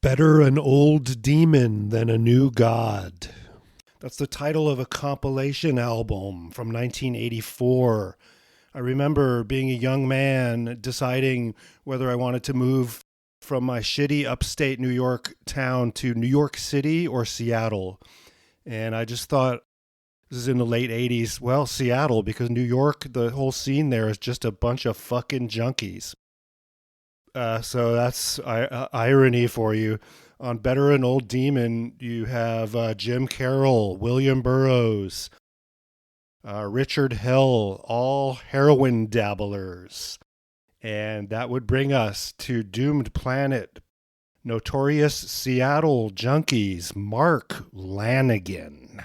Better an old demon than a new god. That's the title of a compilation album from 1984. I remember being a young man deciding whether I wanted to move from my shitty upstate New York town to New York City or Seattle. And I just thought, this is in the late 80s, well, Seattle, because New York, the whole scene there is just a bunch of fucking junkies. So that's irony for you. On Better an Old Demon, you have Jim Carroll, William Burroughs, Richard Hell, all heroin dabblers. And that would bring us to Doomed Planet, Notorious Seattle Junkies, Mark Lanegan.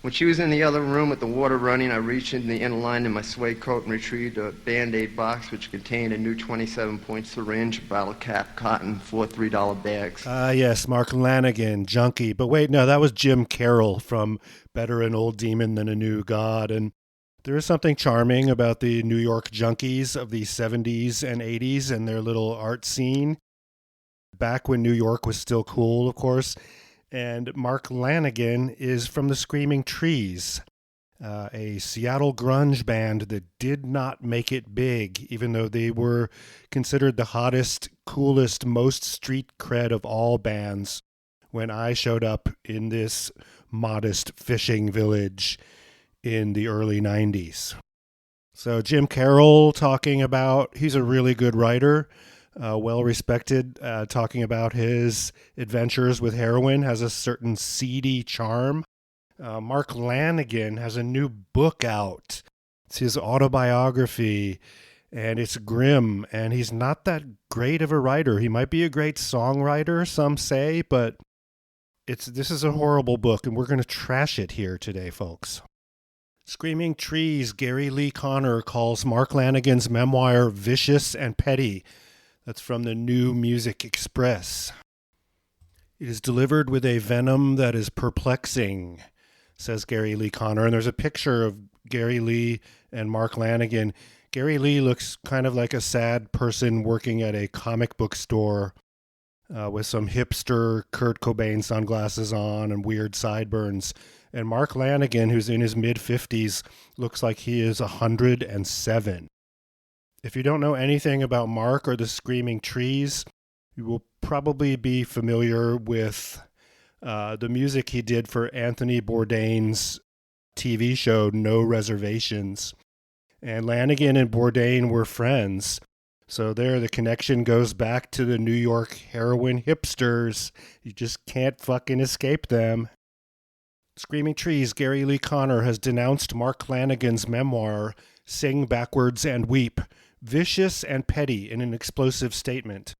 When she was in the other room with the water running, I reached into the inner line in my suede coat and retrieved a Band-Aid box which contained a new 27-point syringe, a bottle cap, cotton, 4 $3 bags. Yes, Mark Lanegan, junkie. But wait, no, that was Jim Carroll from Better an Old Demon Than a New God. And there is something charming about the New York junkies of the 70s and 80s and their little art scene. Back when New York was still cool, of course. And Mark Lanegan is from the Screaming Trees, a Seattle grunge band that did not make it big, even though they were considered the hottest, coolest, most street cred of all bands when I showed up in this modest fishing village in the early 90s. So Jim Carroll talking about, he's a really good writer. Well-respected, talking about his adventures with heroin, has a certain seedy charm. Mark Lanegan has a new book out. It's his autobiography, and it's grim, and he's not that great of a writer. He might be a great songwriter, some say, but this is a horrible book, and we're going to trash it here today, folks. Screaming Trees, Gary Lee Conner calls Mark Lanegan's memoir vicious and petty. That's from the New Music Express. It is delivered with a venom that is perplexing, says Gary Lee Conner. And there's a picture of Gary Lee and Mark Lanegan. Gary Lee looks kind of like a sad person working at a comic book store with some hipster Kurt Cobain sunglasses on and weird sideburns. And Mark Lanegan, who's in his mid-50s, looks like he is 107. If you don't know anything about Mark or the Screaming Trees, you will probably be familiar with the music he did for Anthony Bourdain's TV show, No Reservations. And Lanegan and Bourdain were friends. So there, the connection goes back to the New York heroin hipsters. You just can't fucking escape them. Screaming Trees, Gary Lee Conner has denounced Mark Lanegan's memoir, Sing Backwards and Weep, vicious and petty in an explosive statement.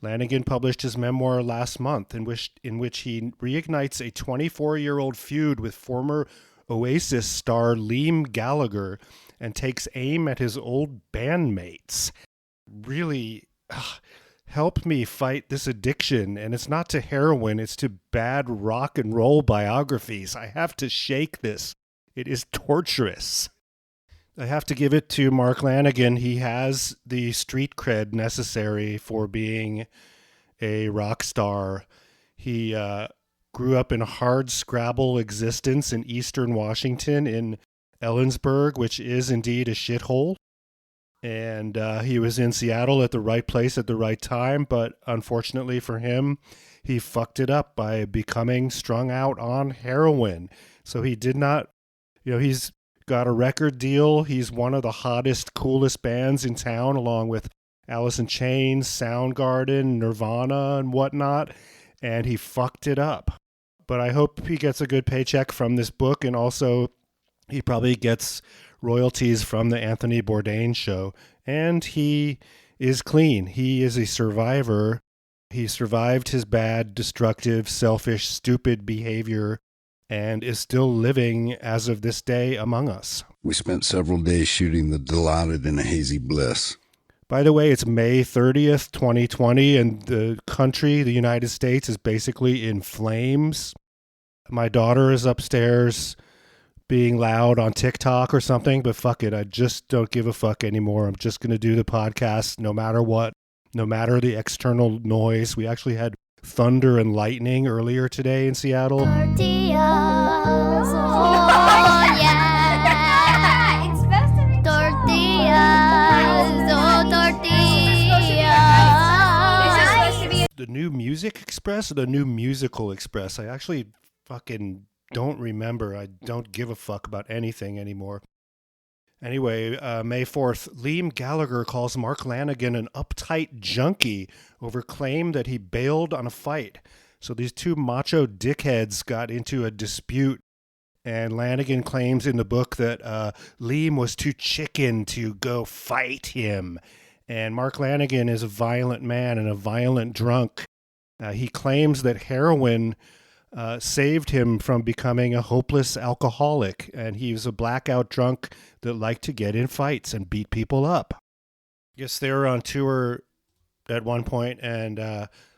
Lanegan published his memoir last month in which he reignites a 24-year-old feud with former Oasis star Liam Gallagher and takes aim at his old bandmates. Really, help me fight this addiction. And it's not to heroin, it's to bad rock and roll biographies. I have to shake this. It is torturous. I have to give it to Mark Lanegan. He has the street cred necessary for being a rock star. He grew up in a hard scrabble existence in eastern Washington in Ellensburg, which is indeed a shithole. And he was in Seattle at the right place at the right time, but unfortunately for him, he fucked it up by becoming strung out on heroin. So he did not, he's got a record deal. He's one of the hottest, coolest bands in town, along with Alice in Chains, Soundgarden, Nirvana, and whatnot. And he fucked it up. But I hope he gets a good paycheck from this book. And also, he probably gets royalties from the Anthony Bourdain show. And he is clean. He is a survivor. He survived his bad, destructive, selfish, stupid behavior and is still living as of this day among us. We spent several days shooting The Dilaudid in a Hazy Bliss. By the way, it's May 30th, 2020, and the country, the United States, is basically in flames. My daughter is upstairs being loud on TikTok or something, but fuck it. I just don't give a fuck anymore. I'm just going to do the podcast no matter what. no matter the external noise. We actually had thunder and lightning earlier today in Seattle. Tortillas, oh yeah. It's supposed to be tortillas, oh tortillas. The new Music Express or the new Musical Express? I actually fucking don't remember. I don't give a fuck about anything anymore. Anyway, May 4th, Liam Gallagher calls Mark Lanegan an uptight junkie over claim that he bailed on a fight. So these two macho dickheads got into a dispute, and Lanegan claims in the book that Liam was too chicken to go fight him. And Mark Lanegan is a violent man and a violent drunk. He claims that heroin saved him from becoming a hopeless alcoholic, and he was a blackout drunk that liked to get in fights and beat people up. I guess they were on tour at one point, and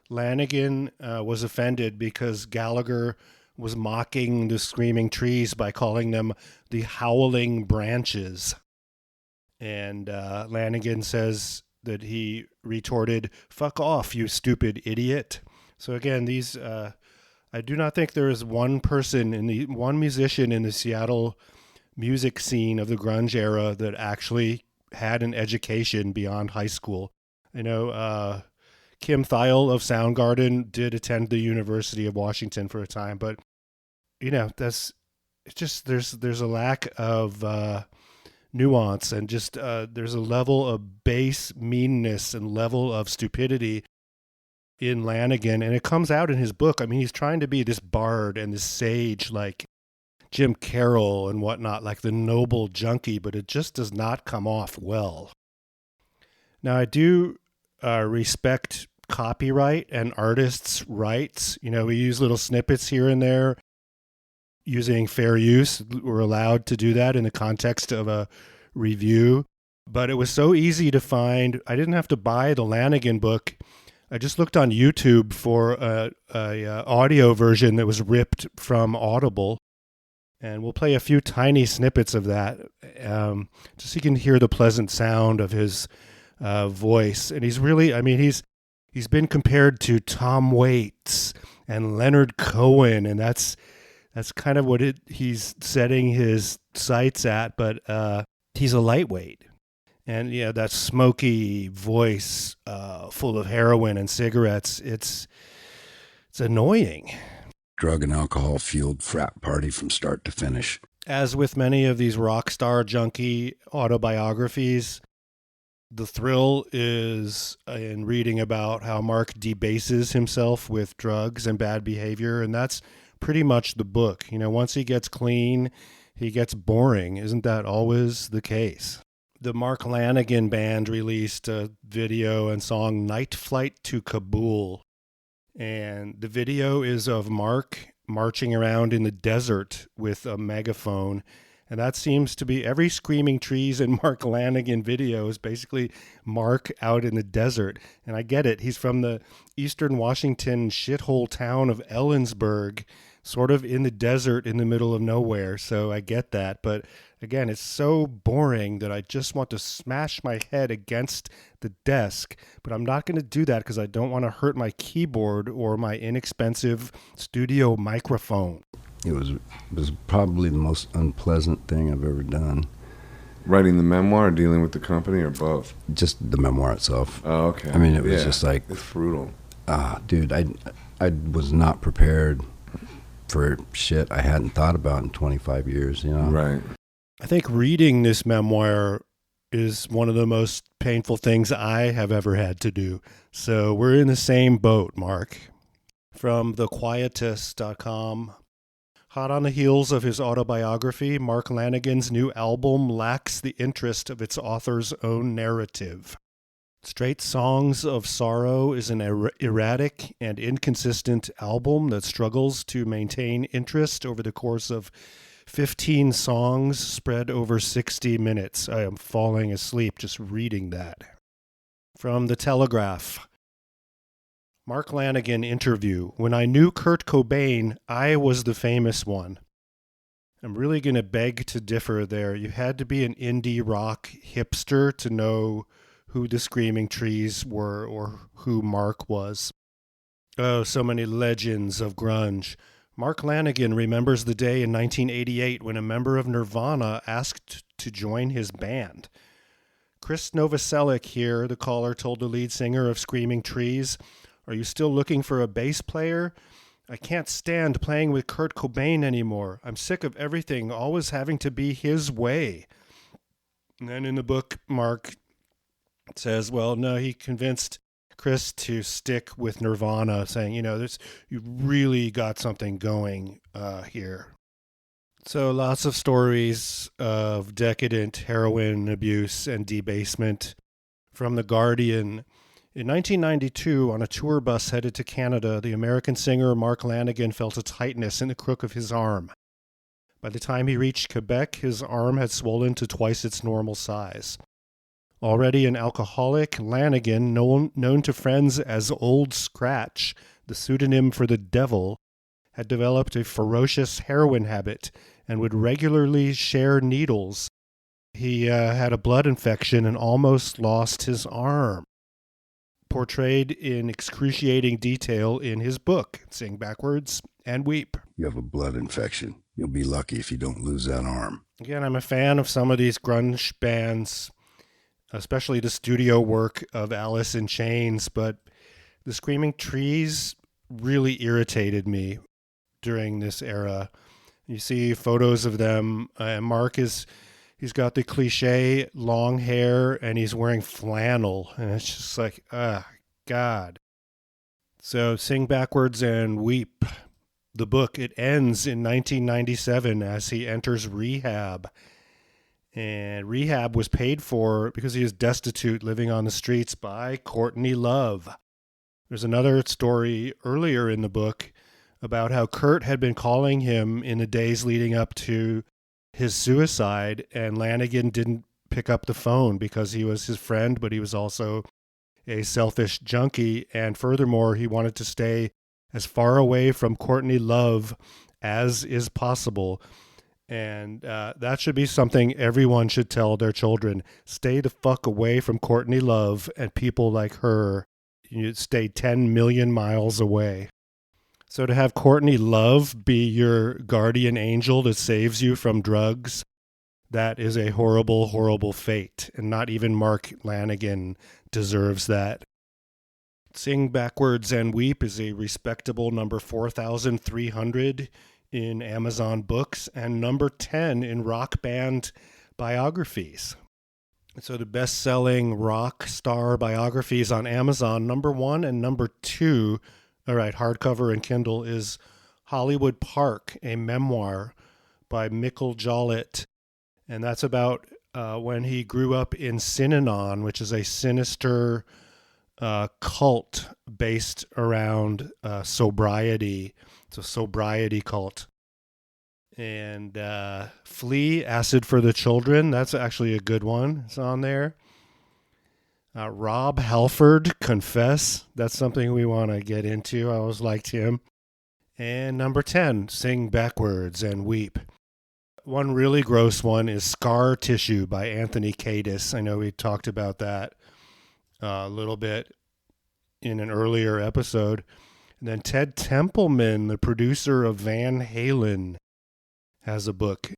Lanegan was offended because Gallagher was mocking the Screaming Trees by calling them the Howling Branches. And Lanegan says that he retorted, "Fuck off, you stupid idiot." So again, these... I do not think there is one musician in the Seattle music scene of the grunge era that actually had an education beyond high school. I know Kim Thiel of Soundgarden did attend the University of Washington for a time, but there's a lack of nuance, and just there's a level of base meanness and level of stupidity in Lanegan, and it comes out in his book. I mean, he's trying to be this bard and this sage like Jim Carroll and whatnot, like the noble junkie, but it just does not come off well. Now, I do respect copyright and artists' rights. We use little snippets here and there using fair use. We're allowed to do that in the context of a review, but it was so easy to find. I didn't have to buy the Lanegan book. I just looked on YouTube for a audio version that was ripped from Audible, and we'll play a few tiny snippets of that, just so you can hear the pleasant sound of his voice. And he's really, he's been compared to Tom Waits and Leonard Cohen, and that's kind of what he's setting his sights at. But he's a lightweight. And that smoky voice, full of heroin and cigarettes, it's annoying. Drug and alcohol fueled frat party from start to finish. As with many of these rock star junkie autobiographies, the thrill is in reading about how Mark debases himself with drugs and bad behavior, and that's pretty much the book. Once he gets clean, he gets boring. Isn't that always the case? The Mark Lanegan Band released a video and song Night Flight to Kabul. And the video is of Mark marching around in the desert with a megaphone. And that seems to be every Screaming Trees and Mark Lanegan video is basically Mark out in the desert. And I get it. He's from the eastern Washington shithole town of Ellensburg, sort of in the desert in the middle of nowhere. So I get that. But again, it's so boring that I just want to smash my head against the desk. But I'm not going to do that because I don't want to hurt my keyboard or my inexpensive studio microphone. It was probably the most unpleasant thing I've ever done. Writing the memoir or dealing with the company or both? Just the memoir itself. Oh, okay. It was just like... It's brutal. Dude, I was not prepared for shit I hadn't thought about in 25 years, Right. I think reading this memoir is one of the most painful things I have ever had to do. So we're in the same boat, Mark. From thequietist.com. Hot on the heels of his autobiography, Mark Lanegan's new album lacks the interest of its author's own narrative. Straight Songs of Sorrow is an erratic and inconsistent album that struggles to maintain interest over the course of 15 songs spread over 60 minutes. I am falling asleep just reading that. From The Telegraph. Mark Lanegan interview. When I knew Kurt Cobain, I was the famous one. I'm really going to beg to differ there. You had to be an indie rock hipster to know who the Screaming Trees were or who Mark was. Oh, so many legends of grunge. Mark Lanegan remembers the day in 1988 when a member of Nirvana asked to join his band. Chris Novoselic here, the caller, told the lead singer of Screaming Trees, "Are you still looking for a bass player? I can't stand playing with Kurt Cobain anymore. I'm sick of everything always having to be his way." And then in the book, Mark says, well, no, he convinced Chris to stick with Nirvana, saying, you really got something going here. So lots of stories of decadent heroin abuse and debasement from The Guardian. In 1992, on a tour bus headed to Canada, the American singer Mark Lanegan felt a tightness in the crook of his arm. By the time he reached Quebec, his arm had swollen to twice its normal size. Already an alcoholic, Lanegan, known to friends as Old Scratch, the pseudonym for the devil, had developed a ferocious heroin habit and would regularly share needles. He had a blood infection and almost lost his arm, portrayed in excruciating detail in his book, Sing Backwards and Weep. You have a blood infection. You'll be lucky if you don't lose that arm. Again, I'm a fan of some of these grunge bands, especially the studio work of Alice in Chains, but the Screaming Trees really irritated me during this era. You see photos of them, and Mark he's got the cliche long hair, and he's wearing flannel, and it's just like, God. So Sing Backwards and Weep, the book, it ends in 1997 as he enters rehab. And rehab was paid for because he is destitute, living on the streets, by Courtney Love. There's another story earlier in the book about how Kurt had been calling him in the days leading up to his suicide, and Lanegan didn't pick up the phone because he was his friend, but he was also a selfish junkie. And furthermore, he wanted to stay as far away from Courtney Love as is possible. And that should be something everyone should tell their children. Stay the fuck away from Courtney Love and people like her. You stay 10 million miles away. So to have Courtney Love be your guardian angel that saves you from drugs, that is a horrible, horrible fate. And not even Mark Lanegan deserves that. Sing Backwards and Weep is a respectable number 4,300 in Amazon Books and number 10 in rock band biographies. So the best-selling rock star biographies on Amazon, number 1 and number 2, all right, hardcover and Kindle, is Hollywood Park, a memoir by Mikkel Jollett. And that's about when he grew up in Synanon, which is a sinister cult based around sobriety. It's a sobriety cult. And Flea, Acid for the Children. That's actually a good one. It's on there. Rob Halford, Confess. That's something we want to get into. I always liked him. And number 10, Sing Backwards and Weep. One really gross one is Scar Tissue by Anthony Kiedis. I know we talked about that a little bit in an earlier episode. And then Ted Templeman, the producer of Van Halen, has a book,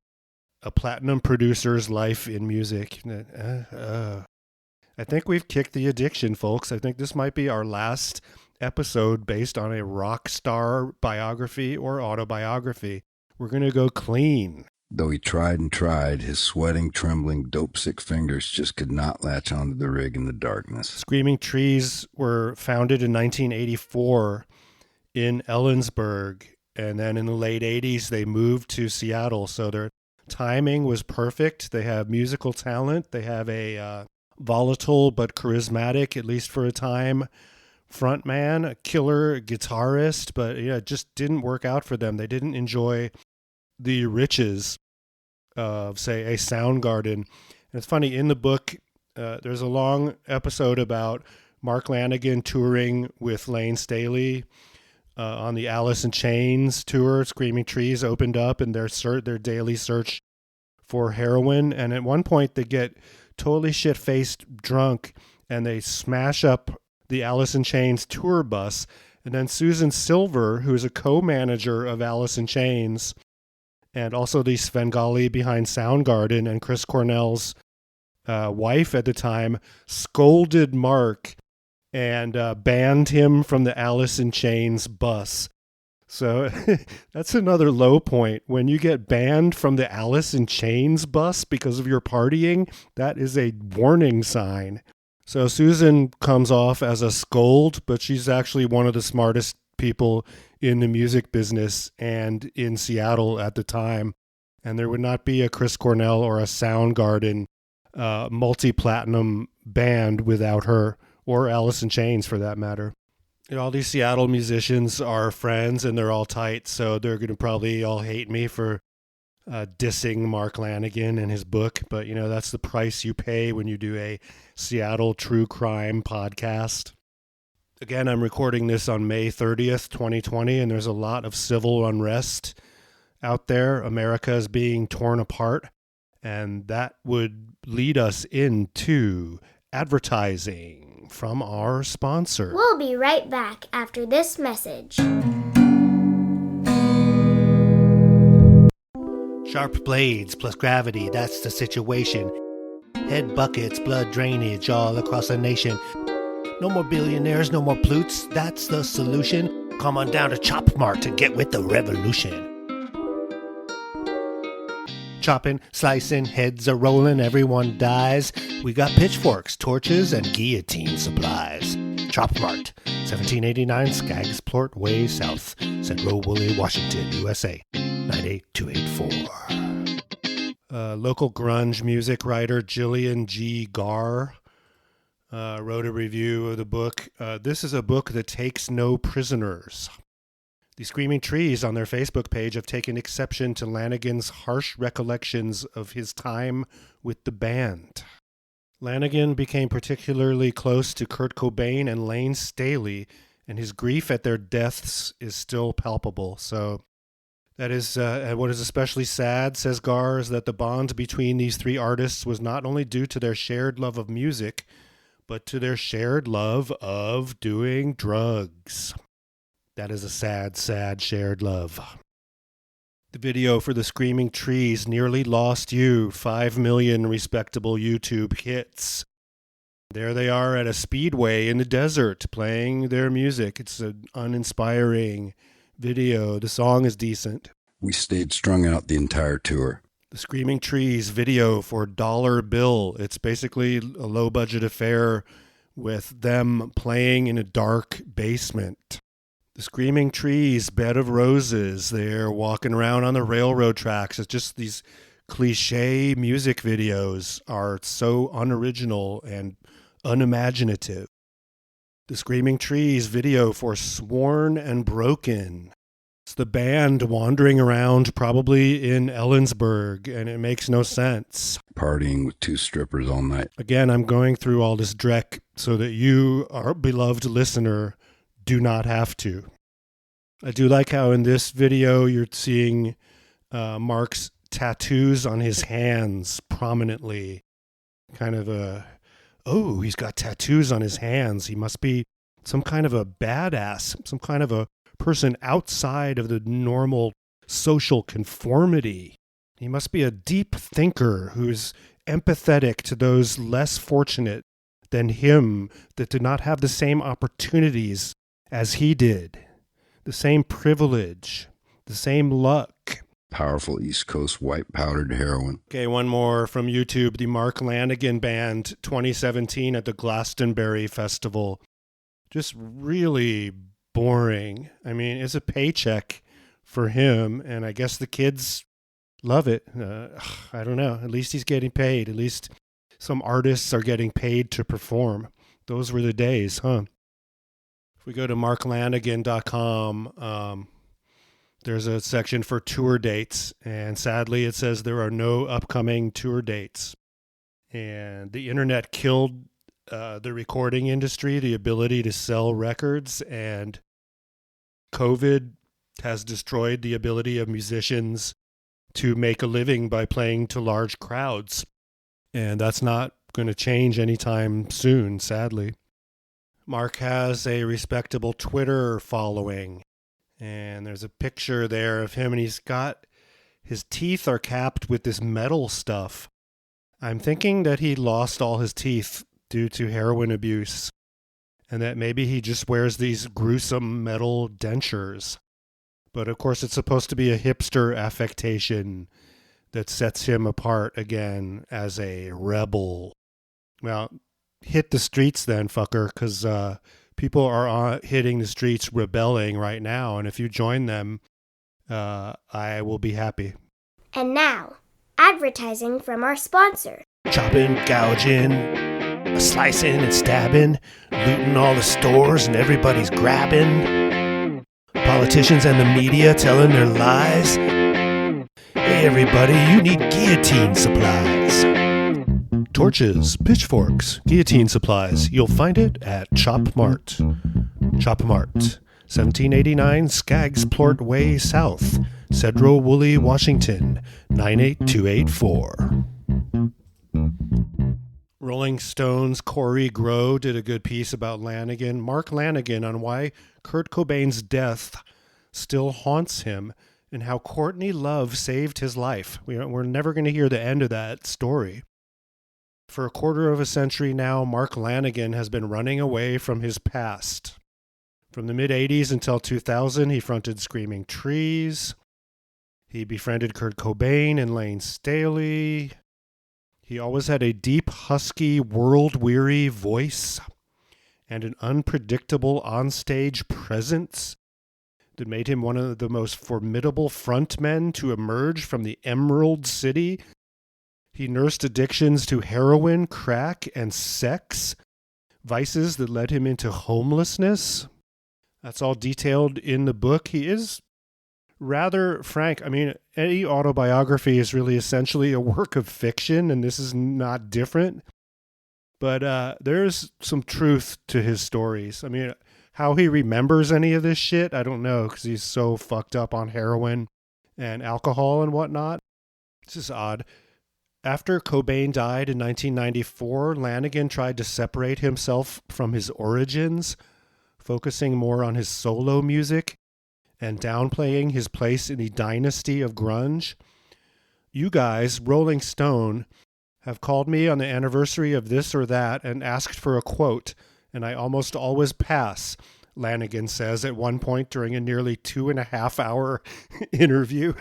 A Platinum Producer's Life in Music. I think we've kicked the addiction, folks. I think this might be our last episode based on a rock star biography or autobiography. We're going to go clean. Though he tried and tried, his sweating, trembling, dope-sick fingers just could not latch onto the rig in the darkness. Screaming Trees were founded in 1984 in Ellensburg, and then in the late 80s they moved to Seattle, so their timing was perfect. They have musical talent. They have a volatile but charismatic, at least for a time, frontman, a killer guitarist, but it just didn't work out for them. They didn't enjoy the riches of, say, a Soundgarden. And it's funny, in the book, there's a long episode about Mark Lanegan touring with Lane Staley on the Alice in Chains tour. Screaming Trees opened up in their daily search for heroin. And at one point, they get totally shit-faced drunk and they smash up the Alice in Chains tour bus. And then Susan Silver, who's a co-manager of Alice in Chains, and also the Svengali behind Soundgarden and Chris Cornell's wife at the time, scolded Mark and banned him from the Alice in Chains bus. So that's another low point. When you get banned from the Alice in Chains bus because of your partying, that is a warning sign. So Susan comes off as a scold, but she's actually one of the smartest people in the music business and in Seattle at the time. And there would not be a Chris Cornell or a Soundgarden multi-platinum band without her, or Alice in Chains for that matter. You know, all these Seattle musicians are friends and they're all tight, so they're going to probably all hate me for dissing Mark Lanegan and his book. But, you know, that's the price you pay when you do a Seattle true crime podcast. Again, I'm recording this on May 30th, 2020, and there's a lot of civil unrest out there. America is being torn apart, and that would lead us into advertising from our sponsor. We'll be right back after this message. Sharp blades plus gravity, that's the situation. Head buckets, blood drainage all across the nation. No more billionaires, no more plutes, that's the solution. Come on down to Chop Mart to get with the revolution. Chopping, slicing, heads are rolling, everyone dies. We got pitchforks, torches, and guillotine supplies. Chop Mart, 1789 Skagsport Way South, Central Woolley, Washington, USA, 98284. Local grunge music writer Jillian G. Garr wrote a review of the book. This is a book that takes no prisoners. The Screaming Trees on their Facebook page have taken exception to Lanegan's harsh recollections of his time with the band. Lanegan became particularly close to Kurt Cobain and Lane Staley, and his grief at their deaths is still palpable. So that is, and what is especially sad, says Garr, is that the bond between these three artists was not only due to their shared love of music, but to their shared love of doing drugs. That is a sad, sad shared love. The video for the Screaming Trees nearly lost you 5 million respectable YouTube hits. There they are at a speedway in the desert playing their music. It's an uninspiring video. The song is decent. We stayed strung out the entire tour. The Screaming Trees video for Dollar Bill. It's basically a low-budget affair with them playing in a dark basement. The Screaming Trees, Bed of Roses, they're walking around on the railroad tracks. It's just these cliche music videos are so unoriginal and unimaginative. The Screaming Trees video for Sworn and Broken. It's the band wandering around probably in Ellensburg, and it makes no sense. Partying with 2 strippers all night. Again, I'm going through all this dreck so that you, our beloved listener, do not have to. I do like how in this video you're seeing Mark's tattoos on his hands prominently. Kind of he's got tattoos on his hands. He must be some kind of a badass, some kind of a person outside of the normal social conformity. He must be a deep thinker who's empathetic to those less fortunate than him that did not have the same opportunities as he did, the same privilege, the same luck. Powerful East Coast white powdered heroin. Okay, one more from YouTube. The Mark Lanegan Band 2017 at the Glastonbury Festival. Just really boring. I mean, it's a paycheck for him, and I guess the kids love it. I don't know. At least he's getting paid. At least some artists are getting paid to perform. Those were the days, huh? If we go to marklanegan.com, there's a section for tour dates, and sadly it says there are no upcoming tour dates. And the internet killed the recording industry, the ability to sell records, and COVID has destroyed the ability of musicians to make a living by playing to large crowds. And that's not going to change anytime soon, sadly. Mark has a respectable Twitter following, and there's a picture there of him, and his teeth are capped with this metal stuff. I'm thinking that he lost all his teeth due to heroin abuse, and that maybe he just wears these gruesome metal dentures. But of course it's supposed to be a hipster affectation that sets him apart again as a rebel. Well, hit the streets then, fucker, because people are hitting the streets rebelling right now, and if you join them, I will be happy. And now, advertising from our sponsor. Chopping, gouging, slicing and stabbing, looting all the stores and everybody's grabbing. Politicians and the media telling their lies. Hey everybody, you need guillotine supplies. Torches, pitchforks, guillotine supplies. You'll find it at Chop Mart. Chop Mart, 1789 Skagsport Way South, Cedro Woolley, Washington, 98284. Rolling Stone's Corey Grow did a good piece about Lanegan, Mark Lanegan, on why Kurt Cobain's death still haunts him and how Courtney Love saved his life. We're never going to hear the end of that story. For a quarter of a century now, Mark Lanegan has been running away from his past. From the mid-'80s until 2000, he fronted Screaming Trees. He befriended Kurt Cobain and Lane Staley. He always had a deep, husky, world-weary voice and an unpredictable onstage presence that made him one of the most formidable frontmen to emerge from the Emerald City. He nursed addictions to heroin, crack, and sex, vices that led him into homelessness. That's all detailed in the book. He is rather frank. I mean, any autobiography is really essentially a work of fiction, and this is not different. But there's some truth to his stories. I mean, how he remembers any of this shit, I don't know, because he's so fucked up on heroin and alcohol and whatnot. It's just odd. After Cobain died in 1994, Lanegan tried to separate himself from his origins, focusing more on his solo music and downplaying his place in the dynasty of grunge. You guys, Rolling Stone, have called me on the anniversary of this or that and asked for a quote, and I almost always pass, Lanegan says at one point during a nearly 2.5-hour interview.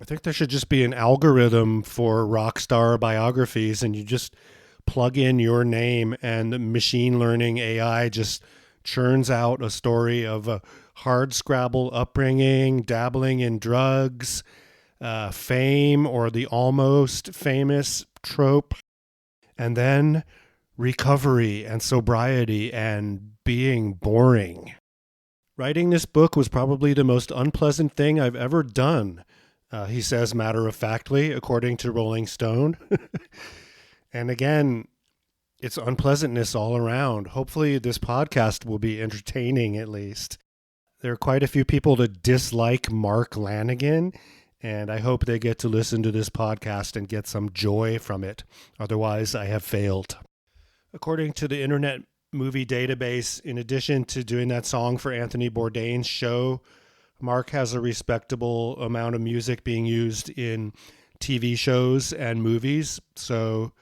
I think there should just be an algorithm for rock star biographies, and you just plug in your name and the machine learning AI just churns out a story of a hardscrabble upbringing, dabbling in drugs, fame, or the almost famous trope, and then recovery and sobriety and being boring. Writing this book was probably the most unpleasant thing I've ever done. He says matter-of-factly, according to Rolling Stone. And again, it's unpleasantness all around. Hopefully this podcast will be entertaining at least. There are quite a few people that dislike Mark Lanegan, and I hope they get to listen to this podcast and get some joy from it. Otherwise, I have failed. According to the Internet Movie Database, in addition to doing that song for Anthony Bourdain's show, Mark has a respectable amount of music being used in TV shows and movies. So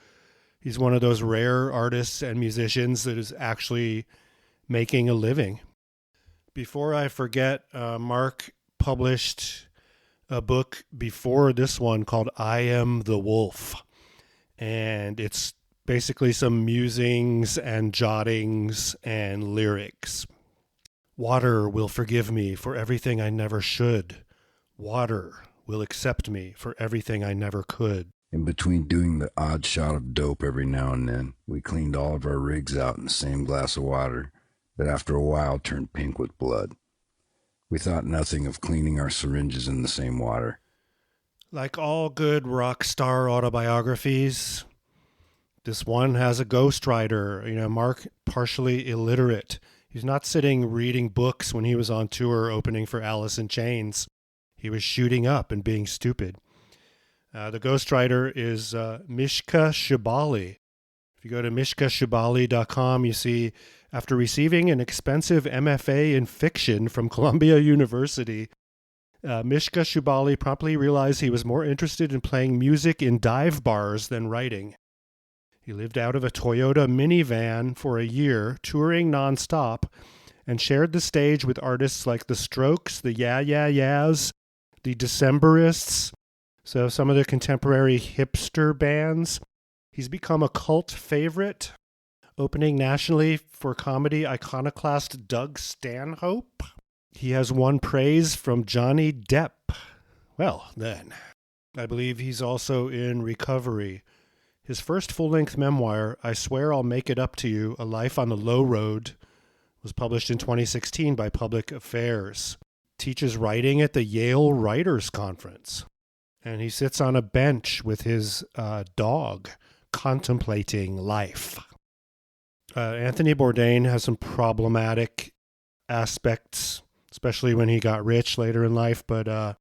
he's one of those rare artists and musicians that is actually making a living. Before I forget, Mark published a book before this one called I Am the Wolf. And it's basically some musings and jottings and lyrics. Water will forgive me for everything I never should. Water will accept me for everything I never could. In between doing the odd shot of dope every now and then, we cleaned all of our rigs out in the same glass of water that after a while turned pink with blood. We thought nothing of cleaning our syringes in the same water. Like all good rock star autobiographies, this one has a ghostwriter. Mark, partially illiterate. He's not sitting reading books when he was on tour opening for Alice in Chains. He was shooting up and being stupid. The ghostwriter is Mishka Shabali. If you go to mishkashubali.com, you see, after receiving an expensive MFA in fiction from Columbia University, Mishka Shubali promptly realized he was more interested in playing music in dive bars than writing. He lived out of a Toyota minivan for a year, touring nonstop, and shared the stage with artists like The Strokes, the Yeah Yeah Yeahs, the Decemberists, so some of the contemporary hipster bands. He's become a cult favorite, opening nationally for comedy iconoclast Doug Stanhope. He has won praise from Johnny Depp. Well, then, I believe he's also in recovery. His first full-length memoir, I Swear I'll Make It Up to You, A Life on the Low Road, was published in 2016 by Public Affairs. Teaches writing at the Yale Writers Conference. And he sits on a bench with his dog, contemplating life. Anthony Bourdain has some problematic aspects, especially when he got rich later in life, but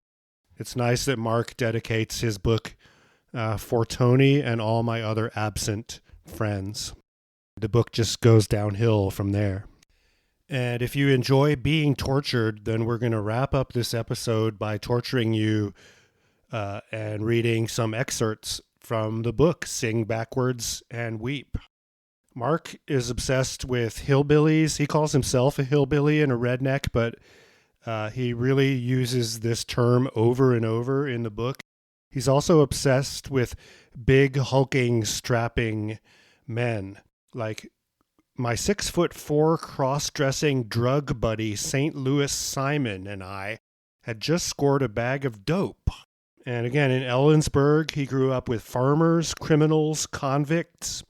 it's nice that Mark dedicates his book For Tony and All My Other Absent Friends. The book just goes downhill from there. And if you enjoy being tortured, then we're going to wrap up this episode by torturing you and reading some excerpts from the book, Sing Backwards and Weep. Mark is obsessed with hillbillies. He calls himself a hillbilly and a redneck, but he really uses this term over and over in the book. He's also obsessed with big, hulking, strapping men. Like my 6'4" cross-dressing drug buddy, St. Louis Simon, and I had just scored a bag of dope. And again, in Ellensburg, he grew up with farmers, criminals, convicts,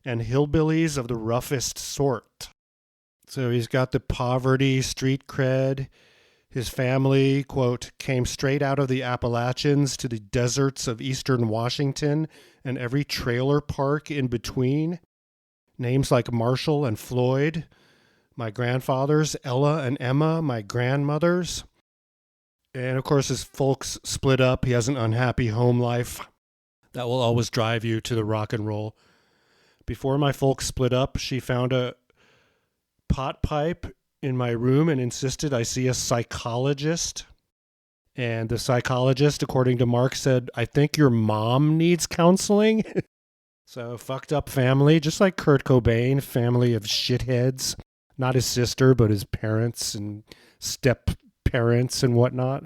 and hillbillies of the roughest sort. So he's got the poverty street cred. His family, quote, came straight out of the Appalachians to the deserts of eastern Washington and every trailer park in between. Names like Marshall and Floyd, my grandfathers, Ella and Emma, my grandmothers. And of course, his folks split up. He has an unhappy home life. That will always drive you to the rock and roll. Before my folks split up, she found a pot pipe in my room and insisted I see a psychologist. And the psychologist, according to Mark, said, I think your mom needs counseling. So fucked up family, just like Kurt Cobain, family of shitheads. Not his sister, but his parents and step-parents and whatnot.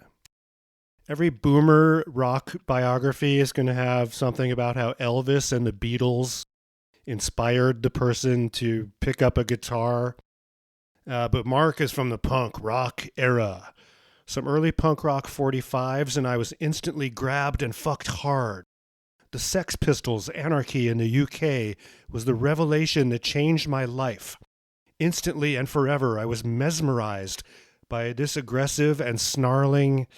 Every boomer rock biography is going to have something about how Elvis and the Beatles inspired the person to pick up a guitar. But Mark is from the punk rock era. Some early punk rock 45s, and I was instantly grabbed and fucked hard. The Sex Pistols' Anarchy in the UK was the revelation that changed my life. Instantly and forever, I was mesmerized by this aggressive and snarling...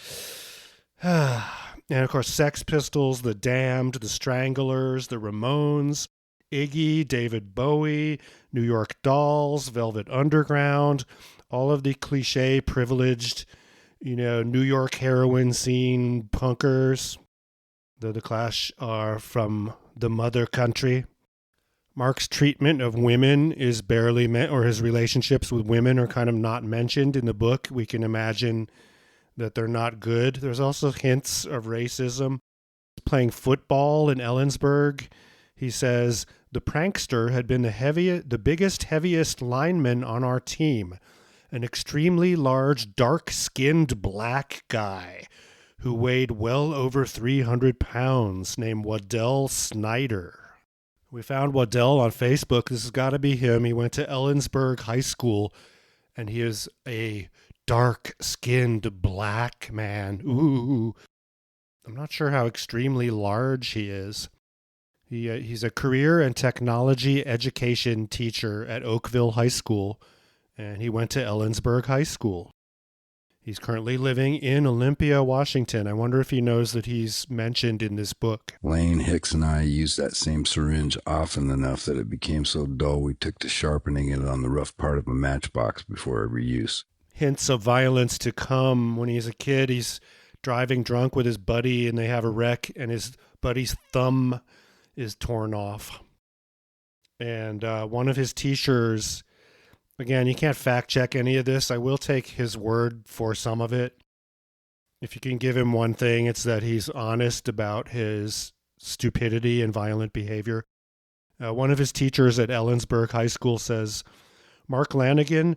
and of course, Sex Pistols, The Damned, The Stranglers, The Ramones, Iggy, David Bowie, New York Dolls, Velvet Underground, all of the cliche privileged, New York heroin scene punkers. The Clash are from the mother country. Mark's treatment of women is barely or his relationships with women are kind of not mentioned in the book. We can imagine that they're not good. There's also hints of racism. Playing football in Ellensburg, he says, the prankster had been the biggest, heaviest lineman on our team, an extremely large, dark-skinned black guy who weighed well over 300 pounds, named Waddell Snyder. We found Waddell on Facebook. This has got to be him. He went to Ellensburg High School, and he is a dark-skinned black man. Ooh. I'm not sure how extremely large he is. He's a career and technology education teacher at Oakville High School, and he went to Ellensburg High School. He's currently living in Olympia, Washington. I wonder if he knows that he's mentioned in this book. Lane, Hicks, and I used that same syringe often enough that it became so dull we took to sharpening it on the rough part of a matchbox before every use. Hints of violence to come. When he's a kid, he's driving drunk with his buddy, and they have a wreck, and his buddy's thumb is torn off. And one of his teachers, again, you can't fact check any of this. I will take his word for some of it. If you can give him one thing, it's that he's honest about his stupidity and violent behavior. One of his teachers at Ellensburg High School says, "Mark Lanegan,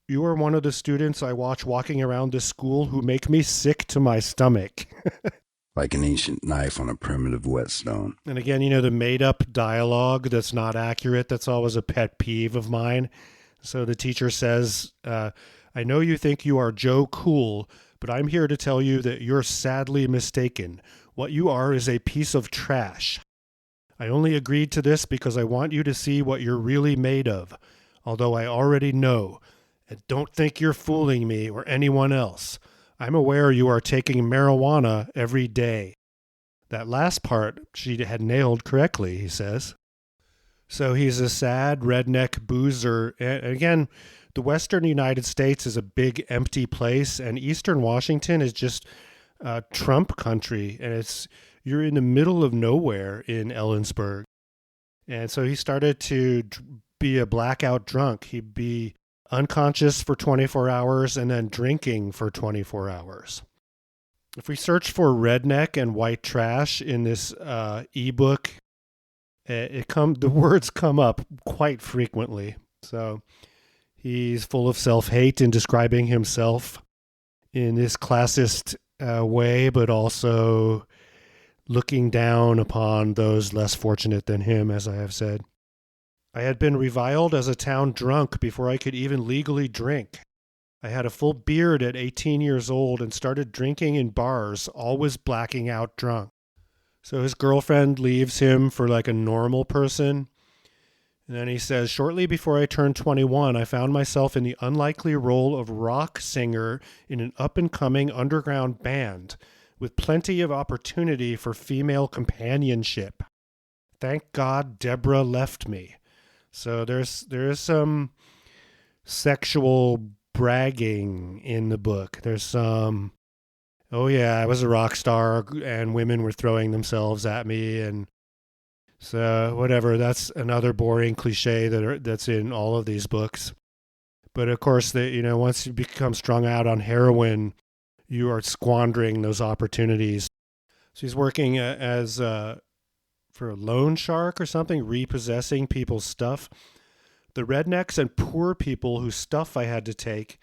you are one of the students I watch walking around this school who make me sick to my stomach." Like an ancient knife on a primitive whetstone. And again, the made-up dialogue that's not accurate, that's always a pet peeve of mine. So the teacher says, "I know you think you are Joe Cool, but I'm here to tell you that you're sadly mistaken. What you are is a piece of trash. I only agreed to this because I want you to see what you're really made of, although I already know. And don't think you're fooling me or anyone else. I'm aware you are taking marijuana every day." That last part she had nailed correctly, he says. So he's a sad redneck boozer. And again, the western United States is a big empty place, and eastern Washington is just Trump country, and you're in the middle of nowhere in Ellensburg. And so he started to be a blackout drunk. He'd be unconscious for 24 hours and then drinking for 24 hours. If we search for redneck and white trash in this ebook, the words come up quite frequently. So he's full of self-hate in describing himself in this classist way, but also looking down upon those less fortunate than him, as I have said. "I had been reviled as a town drunk before I could even legally drink. I had a full beard at 18 years old and started drinking in bars, always blacking out drunk." So his girlfriend leaves him for like a normal person. And then he says, "Shortly before I turned 21, I found myself in the unlikely role of rock singer in an up-and-coming underground band with plenty of opportunity for female companionship. Thank God Deborah left me." So there is some sexual bragging in the book. There's some, "Oh yeah, I was a rock star and women were throwing themselves at me," and so whatever. That's another boring cliche that's in all of these books. But of course, once you become strung out on heroin, you are squandering those opportunities. So he's working as for a loan shark or something, repossessing people's stuff. "The rednecks and poor people whose stuff I had to take,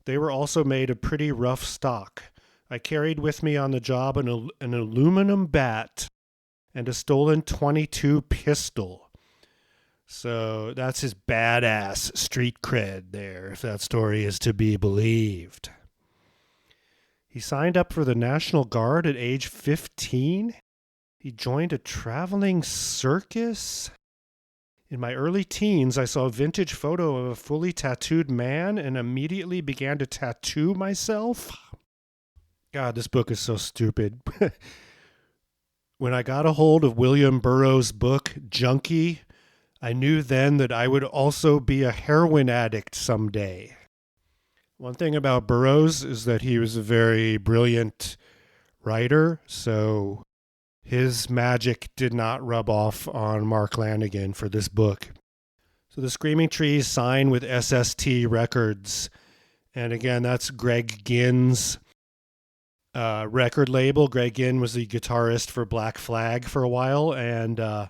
they were also made of pretty rough stock. I carried with me on the job an aluminum bat and a stolen .22 pistol." So that's his badass street cred there, if that story is to be believed. He signed up for the National Guard at age 15. He joined a traveling circus. "In my early teens, I saw a vintage photo of a fully tattooed man and immediately began to tattoo myself." God, this book is so stupid. "When I got a hold of William Burroughs' book, Junkie, I knew then that I would also be a heroin addict someday." One thing about Burroughs is that he was a very brilliant writer, so his magic did not rub off on Mark Lanegan for this book. So the Screaming Trees sign with SST Records. And again, that's Greg Ginn's record label. Greg Ginn was the guitarist for Black Flag for a while, and I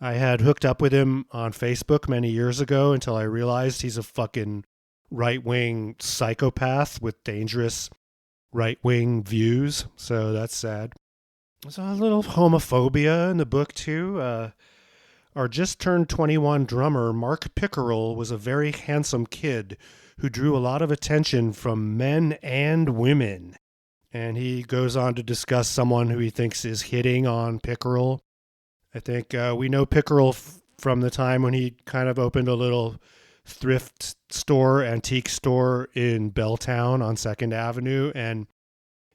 had hooked up with him on Facebook many years ago until I realized he's a fucking right-wing psychopath with dangerous right-wing views. So that's sad. There's a little homophobia in the book, too. Our just-turned-21 drummer, Mark Pickerel, was a very handsome kid who drew a lot of attention from men and women. And he goes on to discuss someone who he thinks is hitting on Pickerel. I think we know Pickerel from the time when he kind of opened a little thrift store, antique store in Belltown on 2nd Avenue, and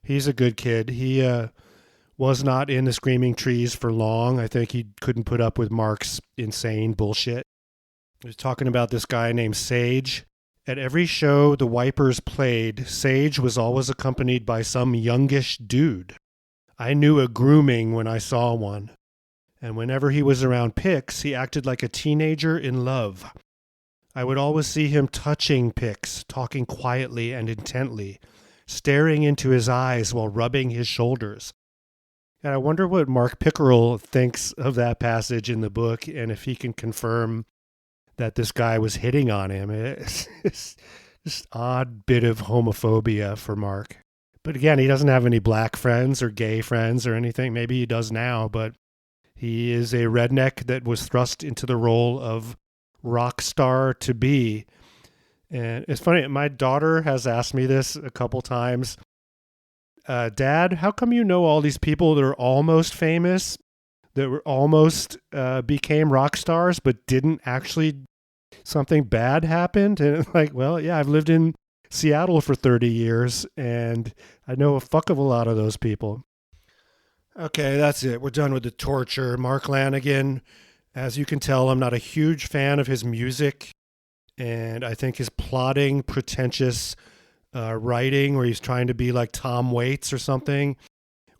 he's a good kid. He was not in the Screaming Trees for long. I think he couldn't put up with Mark's insane bullshit. He was talking about this guy named Sage. At every show the Wipers played, Sage was always accompanied by some youngish dude. I knew a grooming when I saw one. And whenever he was around Pix, he acted like a teenager in love. I would always see him touching Pix, talking quietly and intently, staring into his eyes while rubbing his shoulders. And I wonder what Mark Pickerel thinks of that passage in the book, and if he can confirm that this guy was hitting on him. It's just odd bit of homophobia for Mark. But again, he doesn't have any black friends or gay friends or anything. Maybe he does now, but he is a redneck that was thrust into the role of rock star to be. And it's funny, my daughter has asked me this a couple times. Dad, how come you know all these people that are almost famous, that were almost became rock stars, but didn't actually, something bad happened? And like, well, yeah, I've lived in Seattle for 30 years, and I know a fuck of a lot of those people. Okay, that's it. We're done with the torture. Mark Lanegan, as you can tell, I'm not a huge fan of his music, and I think his plodding, pretentious writing, where he's trying to be like Tom Waits or something,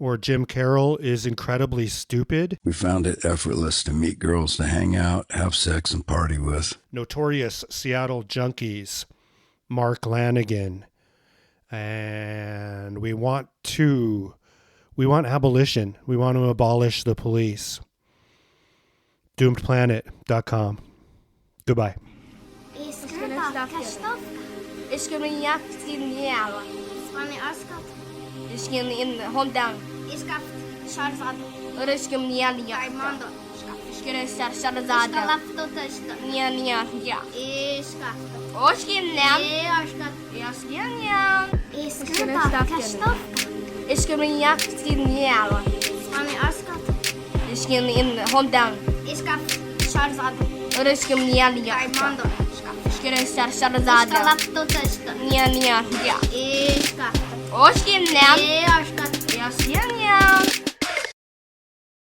or Jim Carroll, is incredibly stupid. We found it effortless to meet girls to hang out, have sex, and party with. Notorious Seattle Junkies, Mark Lanegan. And we want abolition. We want to abolish the police. Doomedplanet.com. Goodbye. It's gonna yak in Yala. Spani Askat. It's gonna in the hometown. Iskaft. Sharzad. Or it's gonna yell. Raimondo. It's gonna start Iska Sharzad. lafto testa. Nya, ja. Iskaft. Oskin now. Askat. Oskin now. Iska Kastof. It's gonna yak in Yala. Spani Askat. It's gonna in the hometown. Iskaft. Sharzad. Or it's gonna yell. Raimondo. It's gonna start Iska Sharzad. lafto testa. Nya, ja. Iskaft. Oskin now.